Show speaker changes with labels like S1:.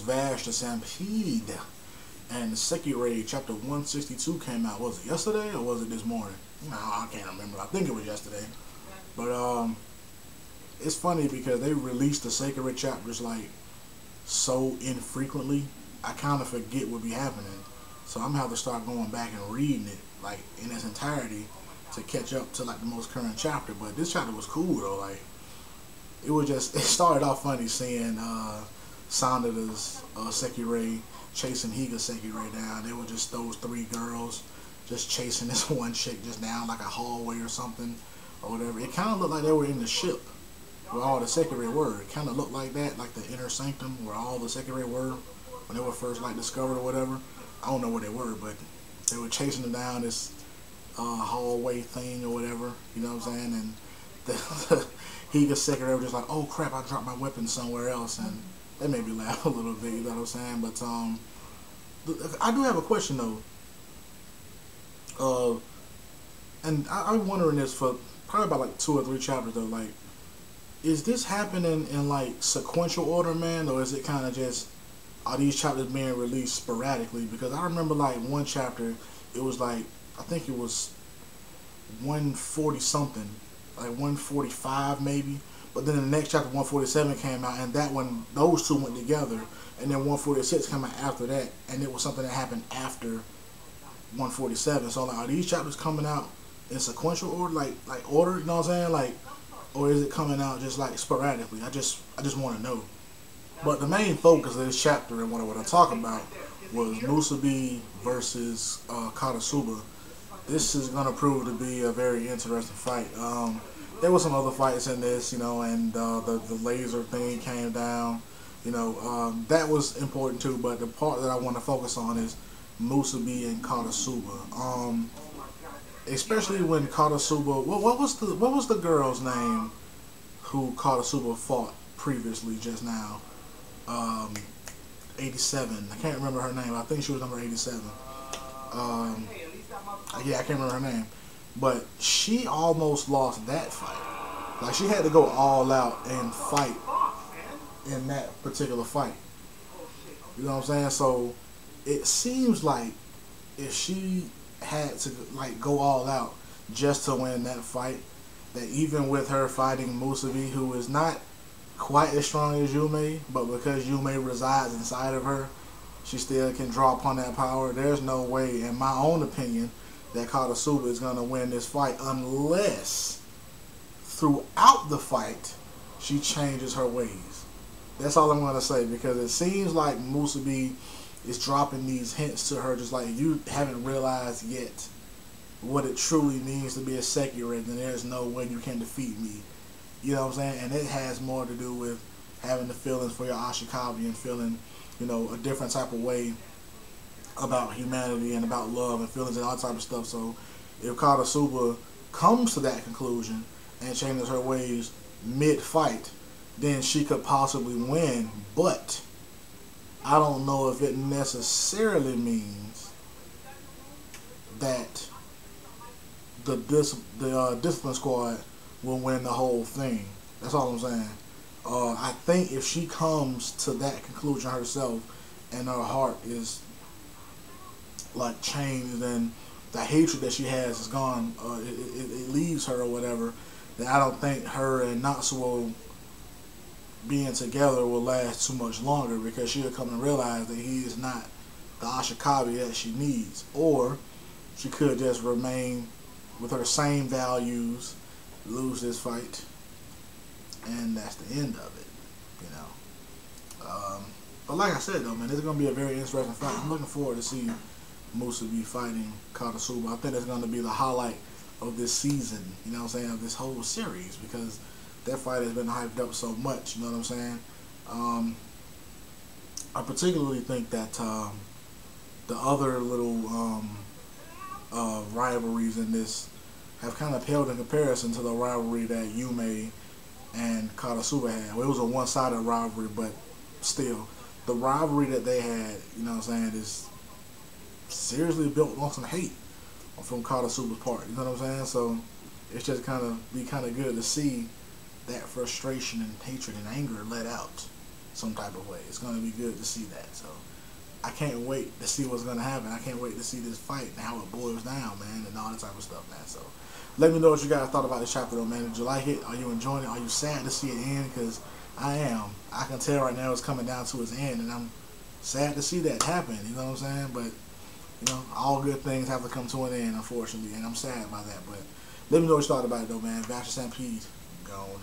S1: Vash the Stampede, and Sekirei chapter 162 came out. Was it yesterday or was it this morning? No, I can't remember. I think it was yesterday. But it's funny because they released the Sekirei chapters like so infrequently. I kind of forget what be happening. So I'm gonna have to start going back and reading it like in its entirety to catch up to like the most current chapter. But this chapter was cool though. Like it was just, it started off funny seeing Sanada's Sekirei chasing Higa Sekirei down. They were just those three girls just chasing this one chick just down like a hallway or something or whatever. It kind of looked like they were in the ship where all the Sekirei were. It kind of looked like that, like the inner sanctum where all the Sekirei were when they were first like discovered or whatever. I don't know where they were, but they were chasing them down this hallway thing or whatever. You know what I'm saying? And the Higa Sekirei was just like, oh crap, I dropped my weapon somewhere else, and that made me laugh a little bit. You know what I'm saying? But I do have a question though. And I'm wondering this for probably about like 2 or 3 chapters though. Like, is this happening in like sequential order, man, or is it kind of just, are these chapters being released sporadically? Because I remember like one chapter, it was like, I think it was 140 something, like 145 maybe. But then the next chapter, 147, came out, and that one, those two went together, and then 146 came out after that, and it was something that happened after 147. So like, are these chapters coming out in sequential order, like order? You know what I'm saying? Like, or is it coming out just like sporadically? I just want to know. But the main focus of this chapter and what I'm talking about was Musabi versus Konosuba. This is gonna prove to be a very interesting fight. There were some other fights in this, you know, and the laser thing came down, you know, that was important too. But the part that I want to focus on is Musabi and Konosuba. Especially when Konosuba, what was the girl's name who Konosuba fought previously just now? 87. I can't remember her name. I think she was number 87. Yeah, I can't remember her name. But she almost lost that fight. Like, she had to go all out and fight in that particular fight. You know what I'm saying? So it seems like if she had to like go all out just to win that fight, that even with her fighting Musabi, who is not quite as strong as Yume, but because Yume resides inside of her, she still can draw upon that power. There's no way, in my own opinion, that Konosuba is going to win this fight unless throughout the fight she changes her ways. That's all I'm going to say, because it seems like Musabi is dropping these hints to her, just like, you haven't realized yet what it truly means to be a Sekirei, then there's no way you can defeat me. You know what I'm saying? And it has more to do with having the feelings for your Ashikabi and feeling, you know, a different type of way about humanity and about love and feelings and all type of stuff. So if Konosuba comes to that conclusion and changes her ways mid-fight, then she could possibly win. But I don't know if it necessarily means that the Discipline Squad will win the whole thing. That's all I'm saying. I think if she comes to that conclusion herself and her heart is like changed and the hatred that she has is gone, it leaves her or whatever, then I don't think her and Natsuo being together will last too much longer, because she'll come to realize that he is not the Ashikabi that she needs. Or she could just remain with her same values, lose this fight, and that's the end of it, you know. But like I said though, man, this is going to be a very interesting fight. I'm looking forward to see Musabi fighting Konosuba. I think that's going to be the highlight of this season, you know what I'm saying, of this whole series, because that fight has been hyped up so much, you know what I'm saying. I particularly think that the other little rivalries in this have kind of paled in comparison to the rivalry that Yume and Konosuba had. Well, it was a one-sided rivalry, but still, the rivalry that they had, you know what I'm saying, is seriously built on some hate from Konosuba's part, you know what I'm saying. So it's just kind of good to see that frustration and hatred and anger let out some type of way. It's gonna be good to see that. So I can't wait to see what's gonna happen. I can't wait to see this fight and how it boils down, man, and all that type of stuff, man. So let me know what you guys thought about this chapter, though, man. Did you like it? Are you enjoying it? Are you sad to see it end? Because I am. I can tell right now it's coming down to its end, and I'm sad to see that happen. You know what I'm saying? But you know, all good things have to come to an end, unfortunately, and I'm sad by that. But let me know what you thought about it, though, man. Bachelor Stampede, gone.